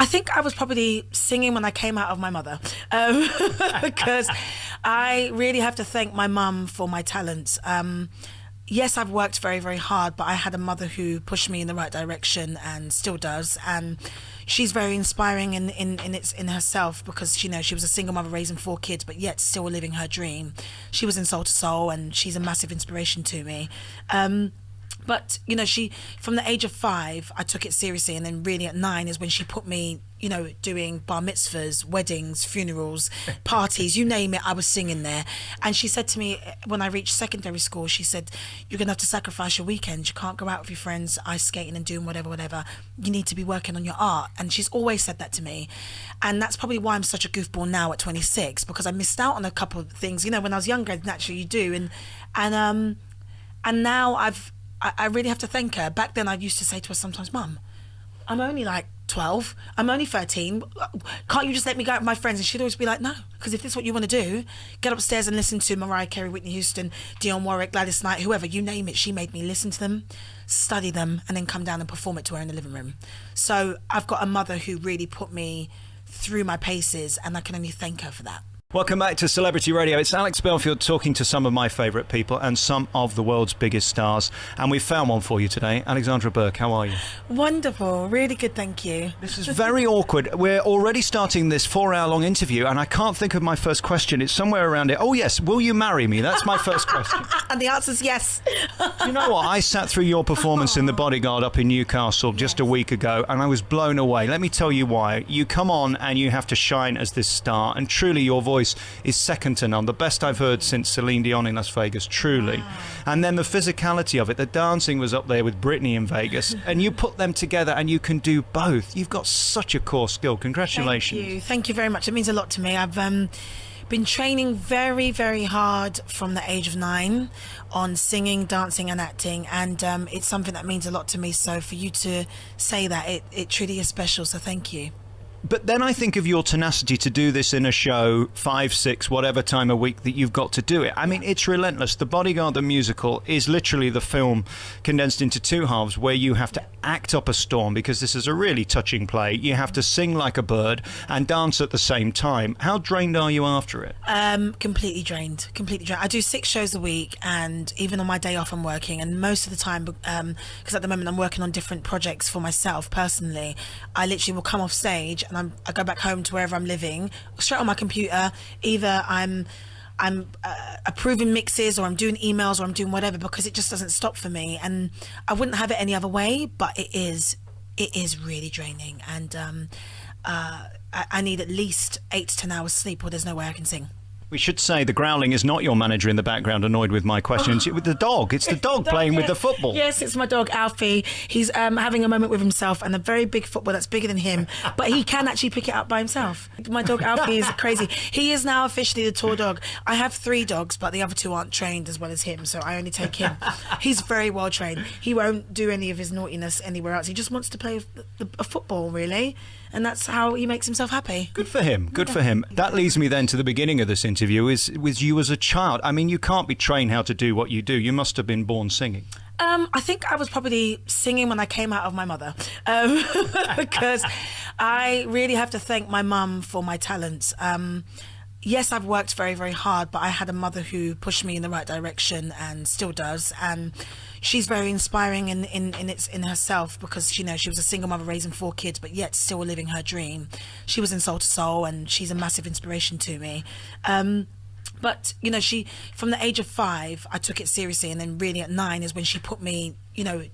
I think I was probably singing when I came out of my mother, because I really have to thank my mum for my talents. Yes, I've worked very, very hard, but I had a mother who pushed me in the right direction and still does. And she's very inspiring in herself, because she was a single mother raising 4 kids, but yet still living her dream. She was in Soul to Soul, and she's a massive inspiration to me. But, she, from the age of 5, I took it seriously. And then really at 9 is when she put me, doing bar mitzvahs, weddings, funerals, parties, you name it, I was singing there. And she said to me, when I reached secondary school, she said, you're going to have to sacrifice your weekends. You can't go out with your friends, ice skating and doing whatever. You need to be working on your art. And she's always said that to me. And that's probably why I'm such a goofball now at 26, because I missed out on a couple of things. When I was younger, naturally you do. And now I really have to thank her. Back then, I used to say to her sometimes, Mum, I'm only like 12. I'm only 13. Can't you just let me go out with my friends? And she'd always be like, no, because if this is what you want to do, get upstairs and listen to Mariah Carey, Whitney Houston, Dionne Warwick, Gladys Knight, whoever, you name it. She made me listen to them, study them, and then come down and perform it to her in the living room. So I've got a mother who really put me through my paces, and I can only thank her for that. Welcome back to Celebrity Radio. It's Alex Belfield talking to some of my favourite people and some of the world's biggest stars. And we've found one for you today. Alexandra Burke, how are you? Wonderful. Really good, thank you. This is very awkward. We're already starting this 4-hour-long interview, and I can't think of my first question. It's somewhere around it. Oh, yes, will you marry me? That's my first question. And the answer's yes. You know what? I sat through your performance in The Bodyguard up in Newcastle just a week ago, and I was blown away. Let me tell you why. You come on and you have to shine as this star, and truly your voice is second to none. The best I've heard since Celine Dion in Las Vegas, truly. Wow. And then the physicality of it, the dancing was up there with Britney in Vegas, and you put them together and you can do both. You've got such a core skill. Congratulations. Thank you very much. It means a lot to me. I've been training very, very hard from the age of 9 on singing, dancing and acting, and it's something that means a lot to me. So for you to say that, it truly is special, so thank you. But then I think of your tenacity to do this in a show, 5, 6, whatever time a week that you've got to do it. I mean, it's relentless. The Bodyguard, the musical, is literally the film condensed into 2 halves, where you have to act up a storm, because this is a really touching play. You have to sing like a bird and dance at the same time. How drained are you after it? Completely drained. I do 6 shows a week, and even on my day off I'm working, and most of the time, because at the moment I'm working on different projects for myself personally, I literally will come off stage and I go back home to wherever I'm living, straight on my computer. Either I'm approving mixes, or I'm doing emails, or I'm doing whatever, because it just doesn't stop for me. And I wouldn't have it any other way, but it is really draining. And I need at least 8 to 10 hours sleep, or there's no way I can sing. We should say the growling is not your manager in the background annoyed with my questions. With the dog. It's the dog playing with the football. Yes, it's my dog, Alfie. He's having a moment with himself and a very big football that's bigger than him, but he can actually pick it up by himself. My dog, Alfie, is crazy. He is now officially the tour dog. I have 3 dogs, but the other 2 aren't trained as well as him, so I only take him. He's very well trained. He won't do any of his naughtiness anywhere else. He just wants to play a football, really. And that's how he makes himself happy. Good for him. Good for him. That leads me then to the beginning of this interview, is with you as a child. I mean, you can't be trained how to do what you do. You must have been born singing. I think I was probably singing when I came out of my mother, because I really have to thank my mum for my talents. Yes, I've worked very, very hard, but I had a mother who pushed me in the right direction and still does. And she's very inspiring in herself, because she was a single mother raising 4 kids, but yet still living her dream. She was in Soul to Soul, and she's a massive inspiration to me. But, she, from the age of 5, I took it seriously. And then really at 9 is when she put me,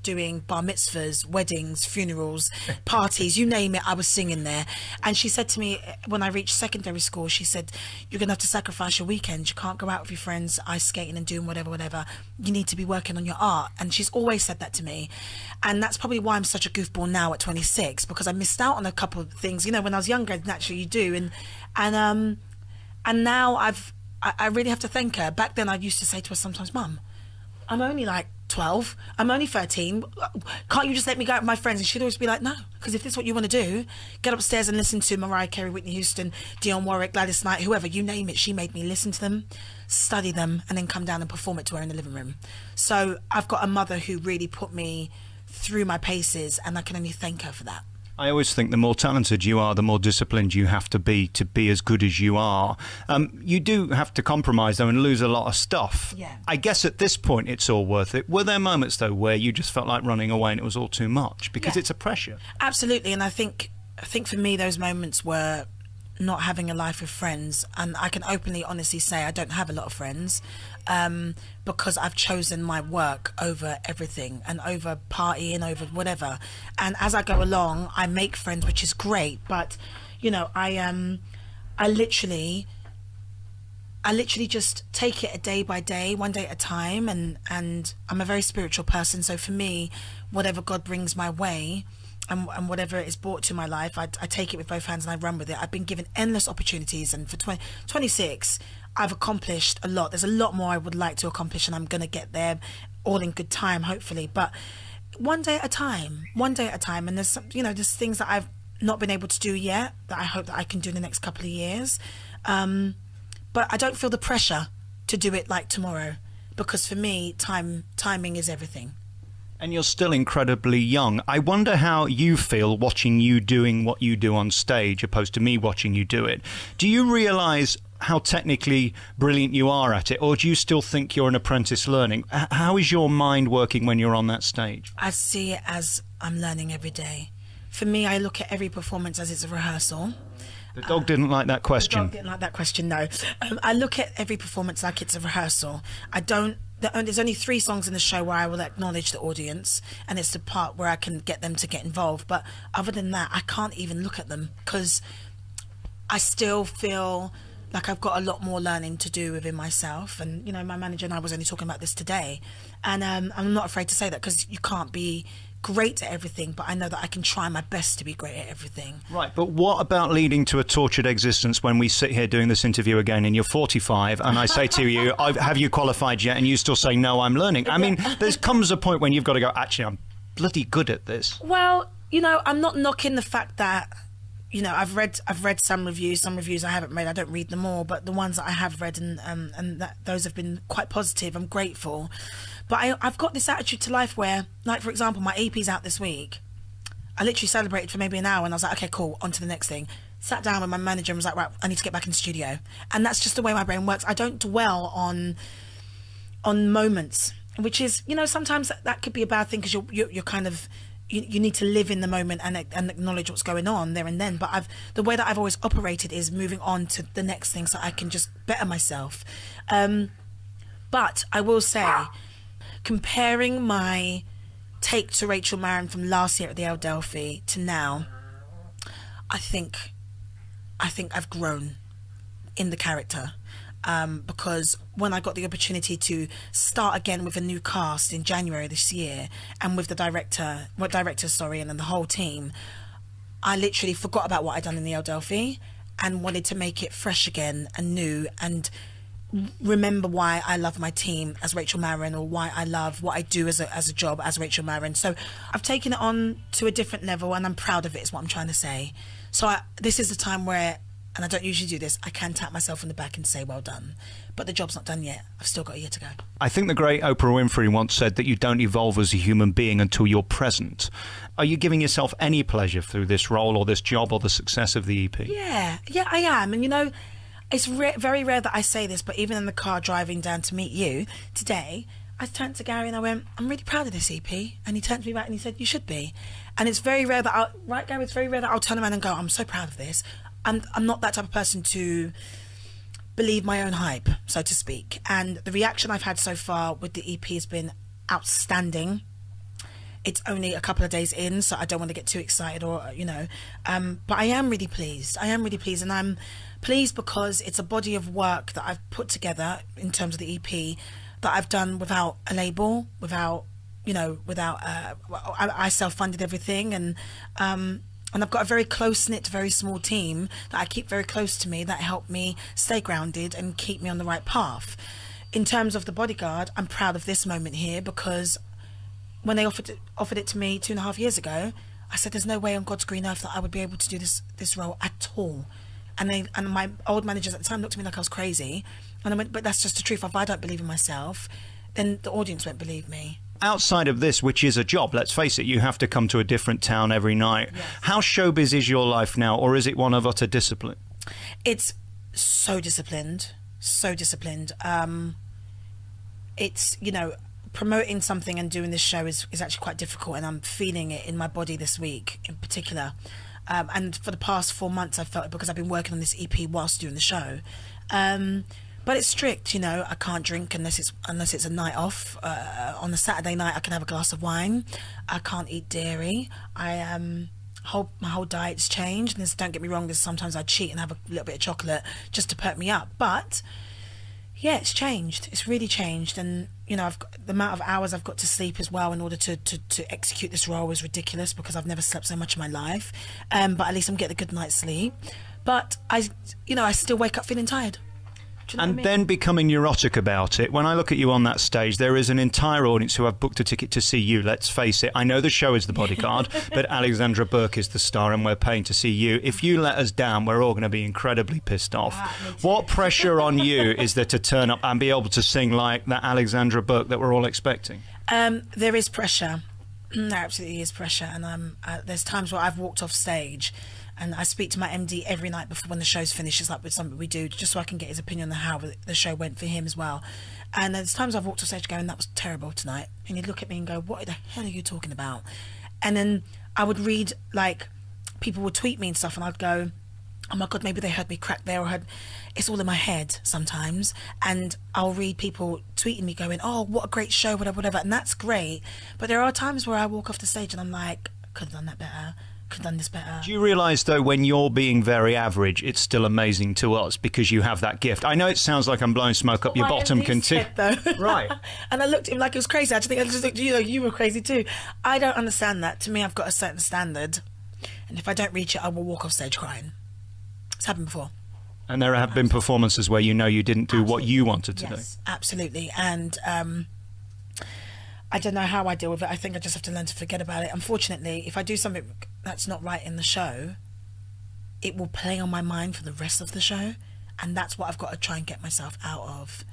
doing bar mitzvahs, weddings, funerals, parties, you name it, I was singing there. And she said to me, when I reached secondary school, she said, you're going to have to sacrifice your weekends. You can't go out with your friends, ice skating and doing whatever. You need to be working on your art. And she's always said that to me. And that's probably why I'm such a goofball now at 26, because I missed out on a couple of things. When I was younger, naturally you do. And now I really have to thank her. Back then, I used to say to her sometimes, Mum, I'm only like 12. I'm only 13. Can't you just let me go out with my friends? And she'd always be like, no, because if this is what you want to do, get upstairs and listen to Mariah Carey, Whitney Houston, Dionne Warwick, Gladys Knight, whoever, you name it. She made me listen to them, study them, and then come down and perform it to her in the living room. So I've got a mother who really put me through my paces, and I can only thank her for that. I always think the more talented you are, the more disciplined you have to be as good as you are. You do have to compromise, though, and lose a lot of stuff. Yeah. I guess at this point it's all worth it. Were there moments, though, where you just felt like running away and it was all too much? Because it's a pressure. Absolutely. And I think for me those moments were not having a life with friends, and I can openly honestly say I don't have a lot of friends, because I've chosen my work over everything and over partying, over whatever. And as I go along I make friends, which is great, but you know, I literally just take it a day by day, one day at a time, and I'm a very spiritual person, so for me whatever God brings my way and whatever is brought to my life, I take it with both hands and I run with it. I've been given endless opportunities, and for 26 I've accomplished a lot. There's a lot more I would like to accomplish, and I'm going to get there all in good time, hopefully, but one day at a time. And there's some, you know, there's things that I've not been able to do yet that I hope that I can do in the next couple of years, but I don't feel the pressure to do it like tomorrow, because for me timing is everything. And you're still incredibly young. I wonder how you feel watching you doing what you do on stage opposed to me watching you do it. Do you realise how technically brilliant you are at it, or do you still think you're an apprentice learning? How is your mind working when you're on that stage? I see it as I'm learning every day. For me, I look at every performance as it's a rehearsal. The dog didn't like that question. The dog didn't like that question, no. I look at every performance like it's a rehearsal. There's only 3 songs in the show where I will acknowledge the audience, and it's the part where I can get them to get involved. But other than that, I can't even look at them, because I still feel like I've got a lot more learning to do within myself. And, you know, my manager and I was only talking about this today. And I'm not afraid to say that, because you can't be great at everything, but I know that I can try my best to be great at everything. Right, but what about leading to a tortured existence when we sit here doing this interview again and you're 45 and I say to you, have you qualified yet? And you still say, no, I'm learning. I mean, there comes a point when you've got to go, actually, I'm bloody good at this. Well, you know, I'm not knocking the fact that, you know, I've read some reviews I haven't read. I don't read them all, but the ones that I have read and those have been quite positive. I'm grateful. But I've got this attitude to life where, like, for example, my EP's out this week. I literally celebrated for maybe an hour and I was like, okay, cool, on to the next thing. Sat down with my manager and was like, right, I need to get back in the studio. And that's just the way my brain works. I don't dwell on moments, which is, you know, sometimes that could be a bad thing, because you're kind of, you need to live in the moment and acknowledge what's going on there and then. But the way that I've always operated is moving on to the next thing so I can just better myself. But I will say, comparing my take to Rachel Marin from last year at the Adelphi to now, I think I've grown in the character, because when I got the opportunity to start again with a new cast in January this year, and with the director, and then the whole team, I literally forgot about what I'd done in the Adelphi and wanted to make it fresh again and new, and remember why I love my team as Rachel Marin, or why I love what I do as a job as Rachel Marin. So I've taken it on to a different level, and I'm proud of it, is what I'm trying to say. So this is the time where, and I don't usually do this, I can tap myself on the back and say well done, but the job's not done yet. I've still got a year to go. I think the great Oprah Winfrey once said that you don't evolve as a human being until you're present. Are you giving yourself any pleasure through this role or this job or the success of the EP? Yeah, I am. And you know, it's very rare that I say this, but even in the car driving down to meet you today, I turned to Gary and I went, I'm really proud of this EP. And he turned to me back and he said, you should be. And it's very rare that Gary, it's very rare that I'll turn around and go, I'm so proud of this. I'm not that type of person to believe my own hype, so to speak. And the reaction I've had so far with the EP has been outstanding. It's only a couple of days in, so I don't want to get too excited, or, you know, but I am really pleased. And I'm pleased because it's a body of work that I've put together in terms of the EP that I've done without a label, I self-funded everything, and I've got a very close-knit, very small team that I keep very close to me that help me stay grounded and keep me on the right path. In terms of the bodyguard, I'm proud of this moment here, because when they offered it to me 2.5 years ago, I said there's no way on God's green earth that I would be able to do this role at all. And my old managers at the time looked at me like I was crazy, and I went, but that's just the truth. If I don't believe in myself, then the audience won't believe me. outside of this, which is a job, let's face it, you have to come to a different town every night. Yes. How showbiz is your life now, or is it one of utter discipline? It's so disciplined, so disciplined. It's, you know, promoting something and doing this show is actually quite difficult, and I'm feeling it in my body this week in particular. And for the past 4 months I've felt it because I've been working on this EP whilst doing the show. But it's strict, you know. I can't drink unless it's a night off. On a Saturday night I can have a glass of wine. I can't eat dairy. My whole diet's changed. And don't get me wrong, there's sometimes I cheat and have a little bit of chocolate just to perk me up. But yeah, it's changed. It's really changed. And you know, the amount of hours I've got to sleep as well in order to execute this role is ridiculous, because I've never slept so much in my life. But at least I'm getting a good night's sleep. But I still wake up feeling tired. And then becoming neurotic about it. When I look at you on that stage, there is an entire audience who have booked a ticket to see you. Let's face it. I know the show is The Bodyguard, but Alexandra Burke is the star and we're paying to see you. If you let us down, we're all going to be incredibly pissed off. What pressure on you is there to turn up and be able to sing like that Alexandra Burke that we're all expecting? There is pressure. There absolutely is pressure. And there's times where I've walked off stage and I speak to my MD every night before when the show's finished. It's like with something we do, just so I can get his opinion on how the show went for him as well. And there's times I've walked off stage going, that was terrible tonight. And he'd look at me and go, what the hell are you talking about? And then I would read, like, people would tweet me and stuff, and I'd go, oh my God, maybe they heard me crack there, or it's all in my head sometimes. And I'll read people tweeting me going, oh, what a great show, whatever. And that's great. But there are times where I walk off the stage and I'm like, could have done that better. Could have done this better. Do you realise, though, when you're being very average, it's still amazing to us because you have that gift? I know it sounds like I'm blowing smoke up your bottom. Right. And I looked at him like it was crazy. I just looked at you like you were crazy too. I don't understand that. To me, I've got a certain standard, and if I don't reach it, I will walk off stage crying. It's happened before. And there have been performances where you know you didn't do what you wanted to do. Absolutely. And I don't know how I deal with it. I think I just have to learn to forget about it. Unfortunately, if I do something that's not right in the show, it will play on my mind for the rest of the show, and that's what I've got to try and get myself out of.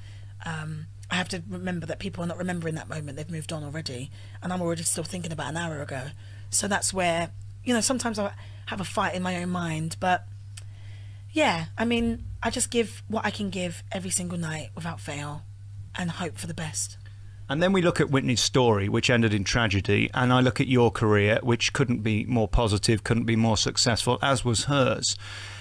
I have to remember that people are not remembering that moment. They've moved on already, and I'm already still thinking about an hour ago. So that's where, you know, sometimes I have a fight in my own mind. But yeah, I mean, I just give what I can give every single night without fail and hope for the best. And then we look at Whitney's story, which ended in tragedy, and I look at your career, which couldn't be more positive, couldn't be more successful, as was hers.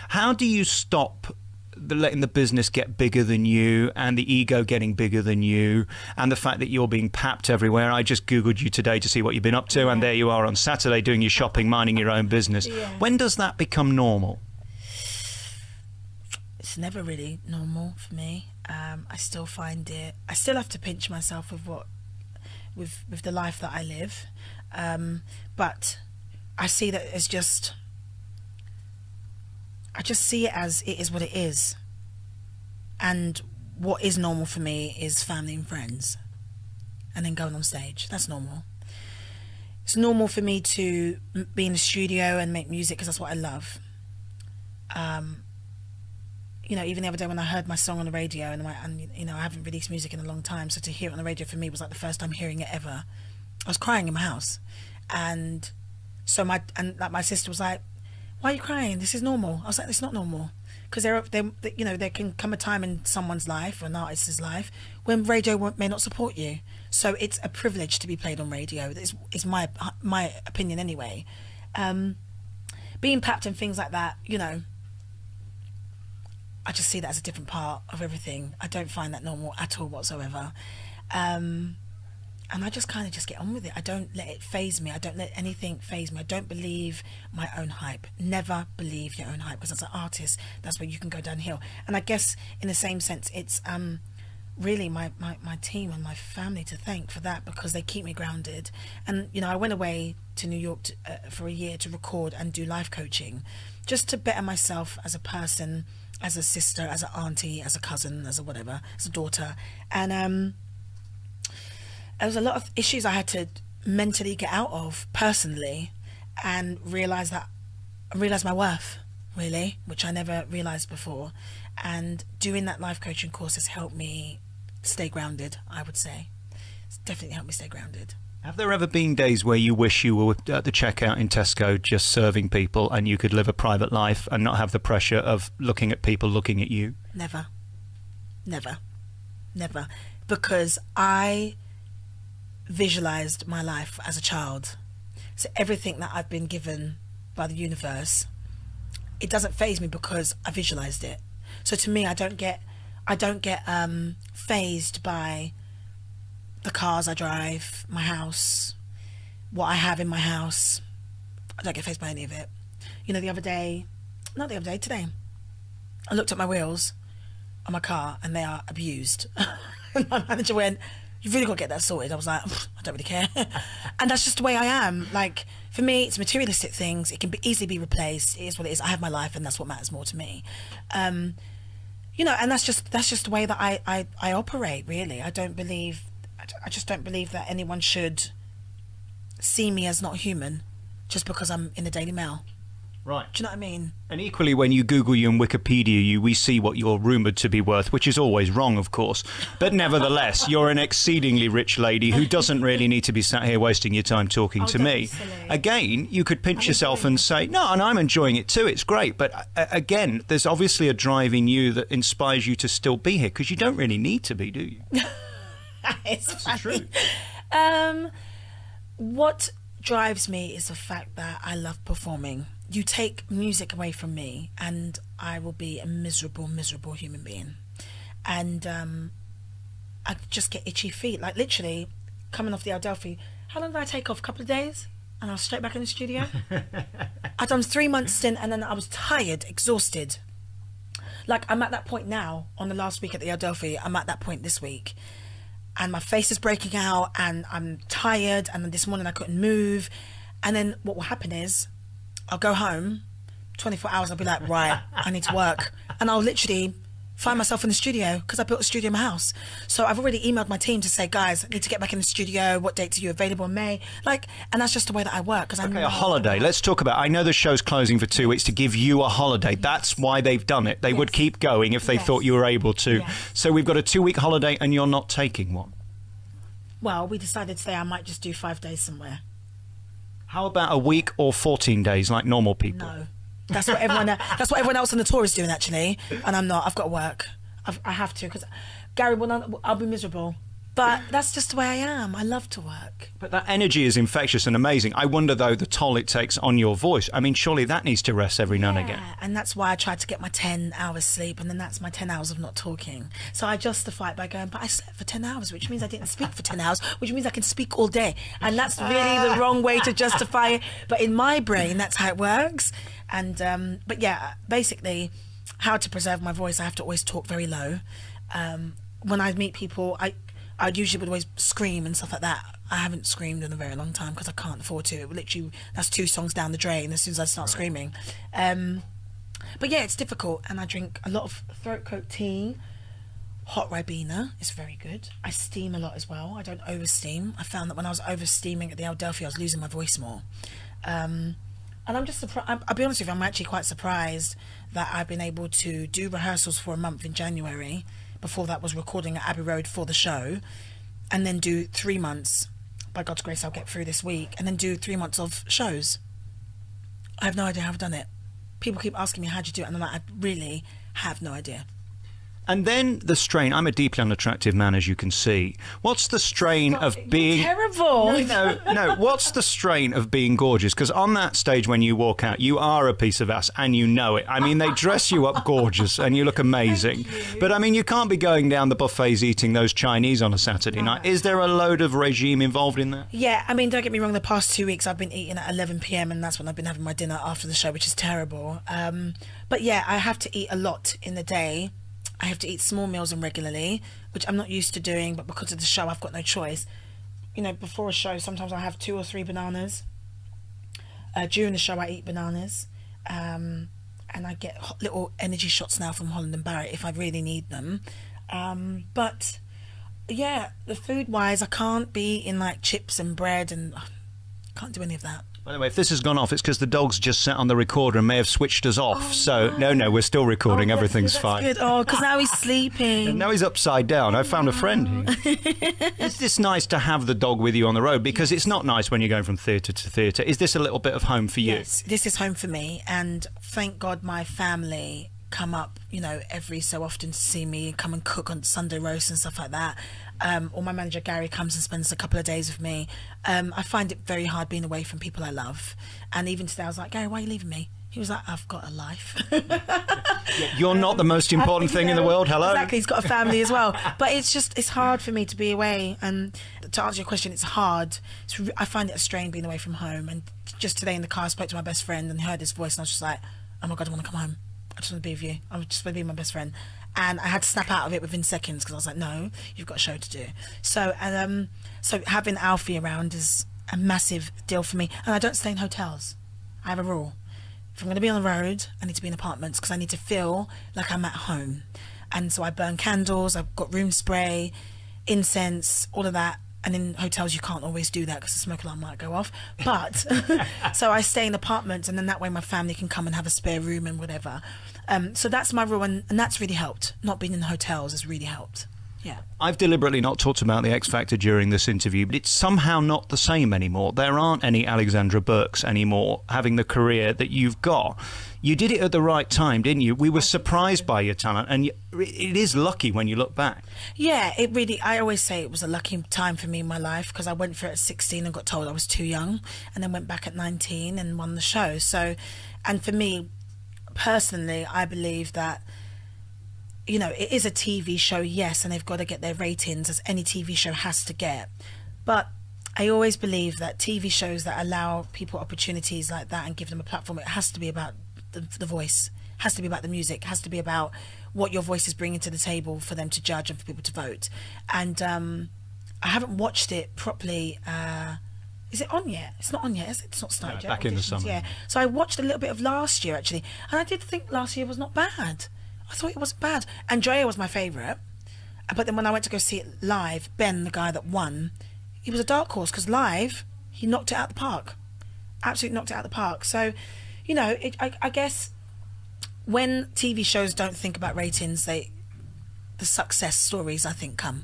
How do you stop letting the business get bigger than you, and the ego getting bigger than you, and the fact that you're being papped everywhere? I just Googled you today to see what you've been up to, and there you are on Saturday doing your shopping, minding your own business. When does that become normal? It's never really normal for me. I still find it. I still have to pinch myself with the life that I live, but I see that it's just. I just see it as it is what it is, and what is normal for me is family and friends, and then going on stage. That's normal. It's normal for me to be in the studio and make music because that's what I love. You know, even the other day when I heard my song on the radio, and you know, I haven't released music in a long time, so to hear it on the radio for me was like the first time hearing it ever. I was crying in my house, and so my sister was like, "Why are you crying? This is normal." I was like, "It's not normal," because you know, there can come a time in someone's life, or an artist's life, when radio may not support you. So it's a privilege to be played on radio. It's my opinion anyway. Being papped and things like that, you know, I just see that as a different part of everything. I don't find that normal at all whatsoever. And I just kind of just get on with it. I don't let it faze me. I don't let anything faze me. I don't believe my own hype. Never believe your own hype, because as an artist, that's where you can go downhill. And I guess in the same sense, it's really my team and my family to thank for that, because they keep me grounded. And, you know, I went away to New York for a year to record and do life coaching, just to better myself as a person, as a sister, as an auntie, as a cousin, as a whatever, as a daughter. And there was a lot of issues I had to mentally get out of personally, and realize my worth, really, which I never realized before. And doing that life coaching course has helped me stay grounded, I would say. It's definitely helped me stay grounded. Have there ever been days where you wish you were at the checkout in Tesco just serving people and you could live a private life and not have the pressure of looking at people looking at you? Never. Because I visualized my life as a child. So everything that I've been given by the universe, it doesn't faze me because I visualized it. So to me, I don't get fazed by the cars I drive, my house, what I have in my house. I don't get fazed by any of it. You know, today, I looked at my wheels on my car and they are abused. And my manager went, "You've really got to get that sorted." I was like, "I don't really care." And that's just the way I am. Like, for me, it's materialistic things. It can easily be replaced. It is what it is. I have my life and that's what matters more to me. You know, and that's just the way that I operate, really. I just don't believe that anyone should see me as not human just because I'm in the Daily Mail. Right. Do you know what I mean? And equally, when you Google you and Wikipedia you, we see what you're rumoured to be worth, which is always wrong, of course. But nevertheless, you're an exceedingly rich lady who doesn't really need to be sat here wasting your time talking to me. Again, you could pinch yourself and say, no, and I'm enjoying it too, it's great. But again, there's obviously a drive in you that inspires you to still be here, because you don't really need to be, do you? It's That's the truth. What drives me is the fact that I love performing. You take music away from me and I will be a miserable human being. And I just get itchy feet. Like, literally, coming off the Adelphi, how long did I take off? A couple of days? And I was straight back in the studio. I'd done 3 months stint and then I was tired, exhausted. Like, I'm at that point now, on the last week at the Adelphi, I'm at that point this week. And my face is breaking out and I'm tired, and then this morning I couldn't move. And then what will happen is I'll go home, 24 hours, I'll be like, right, I need to work. And I'll literally find myself in the studio because I built a studio in my house. So I've already emailed my team to say, guys, I need to get back in the studio. What dates are you available in May? Like, and that's just the way that I work. Okay, a holiday. Let's talk about, I know the show's closing for 2 weeks to give you a holiday. Yes. That's why they've done it. They would keep going if they thought you were able to. Yes. So we've got a 2-week holiday and you're not taking one. Well, we decided today I might just do 5 days somewhere. How about a week or 14 days like normal people? No. That's what everyone else on the tour is doing, actually. And I'm not. I've got to work. I have to, because Gary, I'll be miserable. But that's just the way I am. I love to work. But that energy is infectious and amazing. I wonder, though, the toll it takes on your voice. I mean, surely that needs to rest every now and again. Yeah, and that's why I tried to get my 10 hours sleep, and then that's my 10 hours of not talking. So I justify it by going, but I slept for 10 hours, which means I didn't speak for 10 hours, which means I can speak all day. And that's really the wrong way to justify it. But in my brain, that's how it works. And but yeah, basically, how to preserve my voice, I have to always talk very low. When I meet people, I usually would always scream and stuff like that. I haven't screamed in a very long time because I can't afford to. It literally, that's 2 songs down the drain as soon as I start screaming. But yeah, it's difficult. And I drink a lot of throat coat tea. Hot Ribena is very good. I steam a lot as well. I don't over steam. I found that when I was over steaming at the Adelphi, I was losing my voice more. And I'm just surprised. I'll be honest with you, I'm actually quite surprised that I've been able to do rehearsals for a month in January. Before that was recording at Abbey Road for the show, and then do 3 months. By God's grace, I'll get through this week, and then do 3 months of shows. I have no idea how I've done it. People keep asking me, how'd you do it? And I'm like, I really have no idea. And then the strain. I'm a deeply unattractive man, as you can see. What's the strain of being... terrible. No. What's the strain of being gorgeous? Because on that stage when you walk out, you are a piece of ass and you know it. I mean, they dress you up gorgeous and you look amazing. But I mean, you can't be going down the buffets eating those Chinese on a Saturday night. Is there a load of regime involved in that? Yeah, I mean, don't get me wrong. The past 2 weeks I've been eating at 11 p.m. and that's when I've been having my dinner after the show, which is terrible. But yeah, I have to eat a lot in the day. I have to eat small meals and regularly, which I'm not used to doing, but because of the show, I've got no choice. You know, before a show, sometimes I have 2 or 3 bananas. During the show, I eat bananas. And I get little energy shots now from Holland and Barrett if I really need them. But yeah, the food-wise, I can't be in like chips and bread, and I can't do any of that. By the way, if this has gone off, it's because the dog's just sat on the recorder and may have switched us off. No, we're still recording. Everything's fine. Good. Oh, because now he's sleeping. And now he's upside down. I found a friend here. Is this nice to have the dog with you on the road? Because it's not nice when you're going from theatre to theatre. Is this a little bit of home for you? Yes, this is home for me. And thank God my family come up, every so often to see me, come and cook on Sunday roast and stuff like that. Or my manager Gary comes and spends a couple of days with me. I find it very hard being away from people I love. And even today I was like, Gary, why are you leaving me? He was like, I've got a life. You're not the most important thing in the world. Hello. Exactly, he's got a family as well. But it's hard for me to be away. And to answer your question, it's hard. I find it a strain being away from home. And just today in the car I spoke to my best friend and heard his voice and I was just like, oh my God, I want to come home. I just want to be with you. I just want to be my best friend. And I had to snap out of it within seconds because I was like, no, you've got a show to do. So having Alfie around is a massive deal for me. And I don't stay in hotels. I have a rule. If I'm going to be on the road, I need to be in apartments because I need to feel like I'm at home. And so I burn candles, I've got room spray, incense, all of that. And in hotels, you can't always do that because the smoke alarm might go off. But so I stay in apartments, and then that way my family can come and have a spare room and whatever. So that's my rule, and that's really helped. Not being in hotels has really helped. Yeah. I've deliberately not talked about the X Factor during this interview, but it's somehow not the same anymore. There aren't any Alexandra Burkes anymore having the career that you've got. You did it at the right time, didn't you? We were surprised by your talent, and it is lucky when you look back. Yeah, I always say it was a lucky time for me in my life because I went for it at 16 and got told I was too young, and then went back at 19 and won the show. So, and for me, personally, I believe that it is a TV show, yes, and they've got to get their ratings as any TV show has to get. But I always believe that TV shows that allow people opportunities like that and give them a platform, it has to be about the voice, has to be about the music, has to be about what your voice is bringing to the table for them to judge and for people to vote. And I haven't watched it properly. Is it on yet? It's not on yet, is it? It's not started yet. Back in the summer. Yeah. So I watched a little bit of last year, actually, and I did think last year was not bad. I thought it wasn't bad. Andrea was my favourite. But then when I went to go see it live, Ben, the guy that won, he was a dark horse because live, he knocked it out the park. Absolutely knocked it out the park. So, I guess when TV shows don't think about ratings, the success stories, I think, come.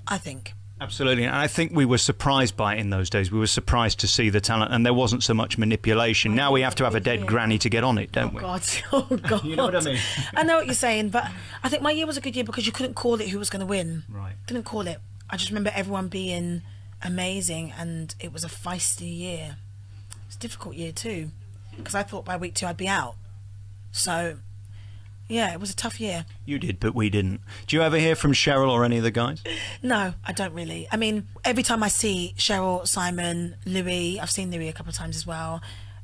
I think. Absolutely, and I think we were surprised by it in those days. We were surprised to see the talent, and there wasn't so much manipulation. Now we have to have a dead granny to get on it, don't we? Oh, God. You know what I mean? I know what you're saying, but I think my year was a good year because you couldn't call it who was going to win. Right. Couldn't call it. I just remember everyone being amazing, and it was a feisty year. It was a difficult year too, because I thought by week 2 I'd be out. So, yeah, it was a tough year. You did, but we didn't. Do you ever hear from Cheryl or any of the guys? No, I don't really. I mean, every time I see Cheryl, Simon, Louis, I've seen Louis a couple of times as well,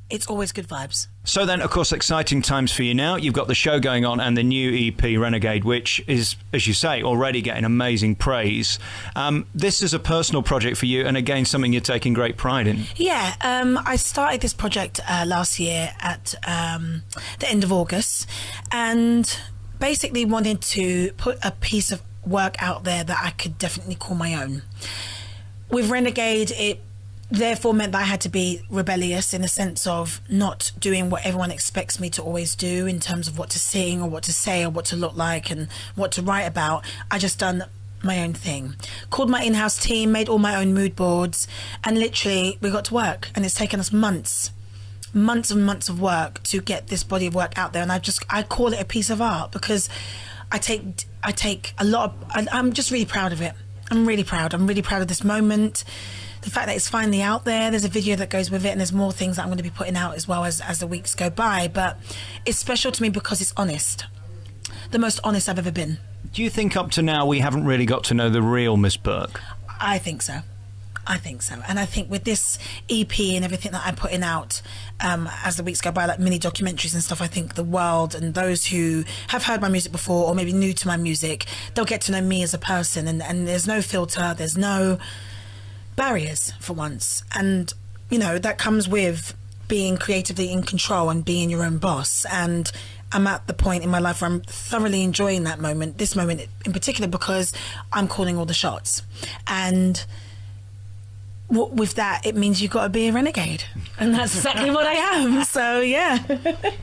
it's always good vibes. So then, of course, exciting times for you now. You've got the show going on and the new EP, Renegade, which is, as you say, already getting amazing praise. This is a personal project for you and, again, something you're taking great pride in. Yeah, I started this project last year at the end of August and basically wanted to put a piece of work out there that I could definitely call my own. With Renegade, it therefore meant that I had to be rebellious in the sense of not doing what everyone expects me to always do in terms of what to sing or what to say or what to look like and what to write about. I just done my own thing. Called my in-house team, made all my own mood boards, and literally we got to work, and it's taken us months and months of work to get this body of work out there. And I call it a piece of art because I take a lot of, I'm just really proud of it. I'm really proud of this moment. The fact that it's finally out there, there's a video that goes with it, and there's more things that I'm going to be putting out as well as the weeks go by. But it's special to me because it's honest. The most honest I've ever been. Do you think up to now we haven't really got to know the real Miss Burke? I think so. And I think with this EP and everything that I'm putting out as the weeks go by, like mini documentaries and stuff, I think the world and those who have heard my music before or maybe new to my music, they'll get to know me as a person, and there's no filter, there's no barriers for once. And that comes with being creatively in control and being your own boss. And I'm at the point in my life where I'm thoroughly enjoying that moment, this moment in particular, because I'm calling all the shots. And with that, it means you've got to be a renegade. And that's exactly what I am. So, yeah.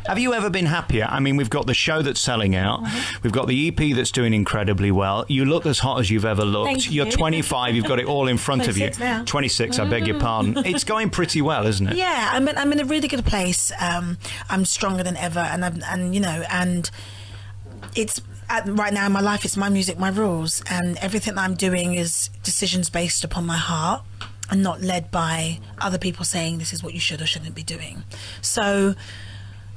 Have you ever been happier? I mean, we've got the show that's selling out. We've got the EP that's doing incredibly well. You look as hot as you've ever looked. Thank you. You're 25. You've got it all in front of you. 26 now. 26, I beg your pardon. It's going pretty well, isn't it? Yeah, I'm in a really good place. I'm stronger than ever. And it's... right now in my life, it's my music, my rules. And everything that I'm doing is decisions based upon my heart, and not led by other people saying this is what you should or shouldn't be doing. So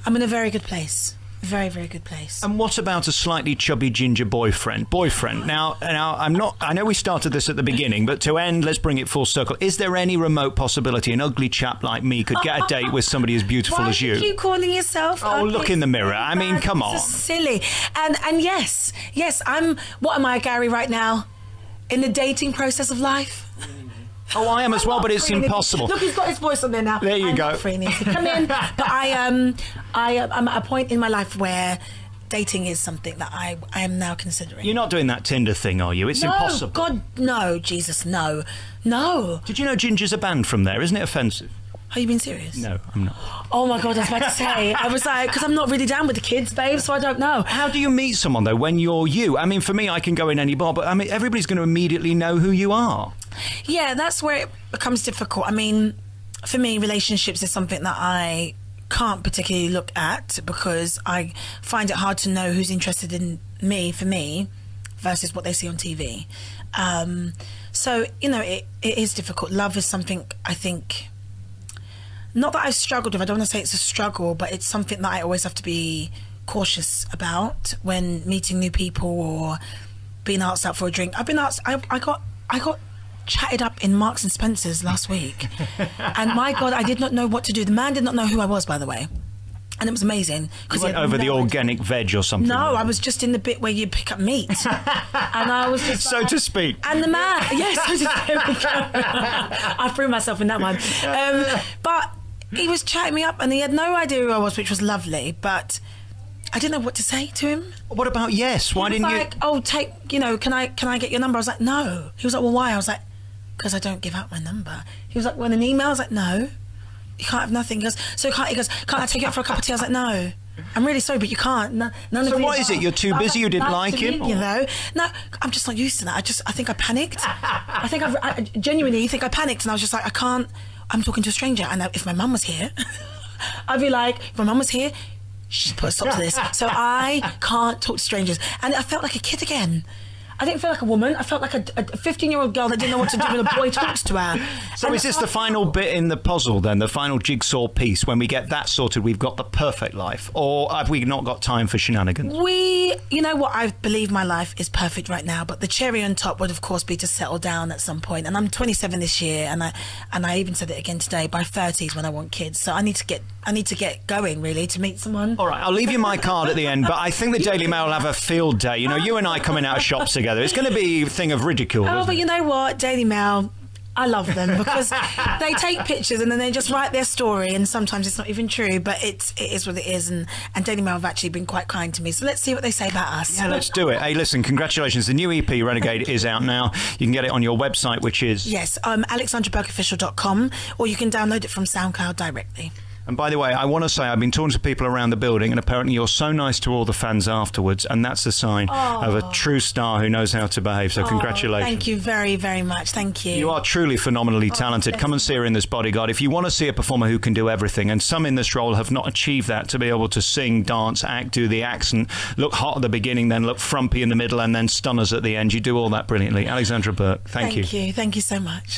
I'm in a very good place. Very, very good place. And what about a slightly chubby ginger boyfriend? Now, I know we started this at the beginning, but to end, let's bring it full circle. Is there any remote possibility an ugly chap like me could get a date with somebody as beautiful as you? Why do you keep calling yourself ugly? Look in the mirror. I mean, come on. This is silly. And yes, what am I, Gary, right now? In the dating process of life? Oh, I am as well, but it's impossible. Look, he's got his voice on there now. There you go. Not free, Nancy. Come in. But I'm at a point in my life where dating is something that I am now considering. You're not doing that Tinder thing, are you? It's impossible. God, no, Jesus, no. No. Did you know gingers are banned from there? Isn't it offensive? Are you being serious? No, I'm not. Oh my God, I was about to say. I was like, because I'm not really down with the kids, babe, so I don't know. How do you meet someone, though, when you're you? I mean, for me, I can go in any bar, but I mean, everybody's going to immediately know who you are. Yeah, that's where it becomes difficult. I mean, for me, relationships is something that I can't particularly look at because I find it hard to know who's interested in me, for me, versus what they see on TV. So, it is difficult. Love is something I think... Not that I've struggled with, I don't want to say it's a struggle, but it's something that I always have to be cautious about when meeting new people or being asked out for a drink. I've been asked, I got chatted up in Marks and Spencer's last week. And my God, I did not know what to do. The man did not know who I was, by the way. And it was amazing. You went over the organic veg or something? No, I was just in the bit where you pick up meat. And I was just so to speak. And the man, yes, so to speak. I threw myself in that one. But he was chatting me up and he had no idea who I was, which was lovely, but I didn't know what to say to him. What about yes? Why didn't you? Oh, can I get your number? I was like, no. He was like, well, why? I was like, because I don't give out my number. He was like, well, an email? I was like, no. You can't have nothing. He goes, can't I take you out for a cup of tea? I was like, no. I'm really sorry, but you can't. None so of what is it? You're too busy? You didn't like him? No, I'm just not used to that. I think I panicked. I genuinely think I panicked, and I was just like, I can't. I'm talking to a stranger, and if my mum was here, I'd be like, if my mum was here, she'd put a stop to this. So I can't talk to strangers. And I felt like a kid again. I didn't feel like a woman. I felt like a 15-year-old girl that didn't know what to do when a boy talks to her. So is this the final bit in the puzzle then, the final jigsaw piece? When we get that sorted, we've got the perfect life? Or have we not got time for shenanigans? You know what, I believe my life is perfect right now, but the cherry on top would of course be to settle down at some point. And I'm 27 this year, and I even said it again today, by 30s when I want kids. So I need to get going, really, to meet someone. All right, I'll leave you my card at the end, but I think the Daily Mail will have a field day. You and I coming out of shops together. It's going to be a thing of ridicule. Oh, but you know what? Daily Mail, I love them because they take pictures and then they just write their story, and sometimes it's not even true, but it is what it is. And Daily Mail have actually been quite kind to me. So let's see what they say about us. Yeah, let's do it. Hey, listen, congratulations. The new EP, Renegade, is out now. You can get it on your website, which is... Yes, AlexandraBurkeOfficial.com, or you can download it from SoundCloud directly. And by the way, I want to say I've been talking to people around the building, and apparently you're so nice to all the fans afterwards, and that's a sign of a true star who knows how to behave. So congratulations. Thank you very, very much. Thank you. You are truly phenomenally talented. Come and see her in this Bodyguard. If you want to see a performer who can do everything, and some in this role have not achieved that, to be able to sing, dance, act, do the accent, look hot at the beginning, then look frumpy in the middle, and then stunners at the end. You do all that brilliantly. Alexandra Burke, thank you. Thank you. Thank you so much.